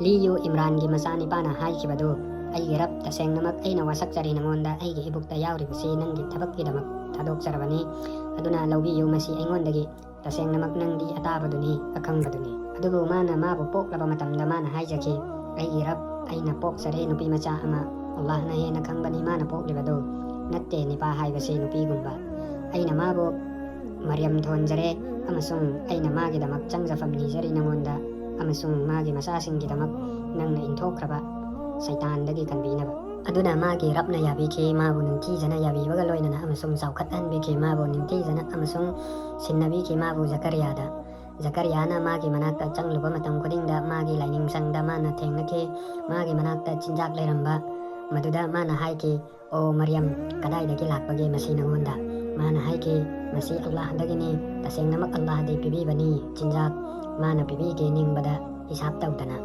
ꯂꯤꯌꯨ ꯏꯝꯔꯥꯟꯒꯤ ꯃꯆꯥꯅꯤꯄꯥꯅ ꯍꯥꯏꯈꯤꯕꯗꯨ ꯑꯩꯒꯤ ꯔꯕ ꯇꯁꯦꯡꯅꯃꯛ ꯑꯩꯅ ꯋꯥꯁꯛꯆꯔꯤ ꯅꯉꯣꯟꯗ ꯑꯩꯒꯤ ꯏꯕꯨꯛꯇ ꯌꯥꯎꯔꯤꯕꯁꯤ ꯅꯪꯒꯤ ꯊꯕꯛꯀꯤꯗꯃꯛ ꯊꯥꯗꯣꯛꯆꯔꯕꯅꯤ ꯑꯗꯨꯅ ꯂꯧꯕꯤꯌꯨ ꯃꯁꯤ ꯑꯩꯉꯣꯟꯗꯒꯤ ꯇꯁꯦꯡꯅꯃꯛ ꯅꯪꯗꯤ ꯑꯇꯥꯕꯗꯨꯅꯤ ꯑꯈꯪꯕꯗꯨꯅꯤ ꯑꯗꯨꯕꯨ ꯃꯥꯅ ꯃꯥꯕꯨ ꯄꯣꯛꯂꯕ ꯃꯇꯝꯗ ꯃꯥꯅ ꯍꯥꯏꯖꯈꯤ ꯑꯩꯒꯤ ꯔꯕ ꯑꯩꯅ ꯄꯣꯛꯆꯔꯦ ꯅꯨꯄꯤ ꯃꯆꯥ ꯑꯃ ꯑꯜꯂꯥꯍꯅ ꯍꯦꯟꯅ ꯈꯪꯕꯅꯤ ꯃꯥꯅ ꯄꯣꯛꯂꯤꯕꯗꯨ ꯅꯠꯇꯦ ꯅꯤꯄꯥ ꯍꯥꯏꯕꯁꯤ ꯅꯨꯄꯤꯒꯨꯝꯕ ꯑꯩꯅ ꯃꯥꯕꯨ ꯃꯔꯤꯌꯝ ꯊꯣꯟꯖꯔꯦ ꯑꯃꯁꯨꯡ ꯑꯩꯅ ꯃꯥꯒꯤꯗꯃꯛ ꯆꯪꯖꯐꯝ ꯅꯤꯖꯔꯤ ꯅꯉꯣꯟꯗ ꯑꯃꯁꯨꯡ ꯃꯥꯒꯤ ꯃꯆꯥꯁꯤꯡꯒꯤꯗꯃꯛ ꯅꯪꯅ ꯏꯟꯊꯣꯛꯈ꯭ꯔꯕ ꯁꯩꯇꯥꯟꯗꯒꯤ ꯀꯟꯕꯤꯅꯕ ꯑꯗꯨꯅ ꯃꯥꯒꯤ ꯔꯕꯅ ꯌꯥꯕꯤꯈꯤ ꯃꯥꯕꯨ ꯅꯤꯡꯊꯤꯖꯅ ꯌꯥꯕꯤꯕꯒ ꯂꯣꯏꯅꯅ ꯑꯃꯁꯨꯡ ꯆꯥꯎꯈꯠꯍꯟꯕꯤꯈꯤ ꯃꯥꯕꯨ ꯅꯤꯡꯊꯤꯖꯅ ꯑꯃꯁꯨꯡ ꯁꯤꯟꯅꯕꯤꯈꯤ ꯃꯥꯕꯨ ꯖꯀꯔꯤꯌꯥꯅ ꯃꯥꯒꯤ ꯃꯅꯥꯛꯇ ꯆꯪꯂꯨꯕ ꯃꯇꯝ ꯈꯨꯗꯤꯡꯗ ꯃꯥꯒꯤ ꯂꯥꯏꯅꯤꯡꯁꯪꯗ ꯃꯥꯅ ꯊꯦꯡꯅꯈꯤ ꯃꯥꯒꯤ ꯃꯅꯥꯛꯇ ꯆꯤꯟꯖꯥꯛ ꯂꯩꯔꯝꯕ ꯃꯗꯨꯗ ꯃꯥꯅ ꯍꯥꯏꯈꯤ ꯑꯣ ꯃꯔꯤꯌꯝ ꯀꯗꯥꯏꯗꯒꯤ ꯂꯥꯛꯄꯒꯦ ꯃꯁꯤ ꯅꯉꯣꯟꯗ ꯃꯥꯅ ꯍꯥꯏꯈꯤ ꯃꯁꯤ ꯑꯜꯂꯥꯍꯗꯒꯤꯅꯤ ꯇꯁꯦꯡꯅꯃꯛ ꯑꯜꯂꯥꯍꯗꯒꯤ ꯄꯤꯕꯤꯕꯅꯤ ꯆꯤꯟꯖꯥꯛ ꯃꯥꯅ ꯄꯤꯕꯤꯒꯦ ꯅꯤꯡꯕꯗ ꯍꯤꯁꯥꯞ ꯇꯧꯗꯅ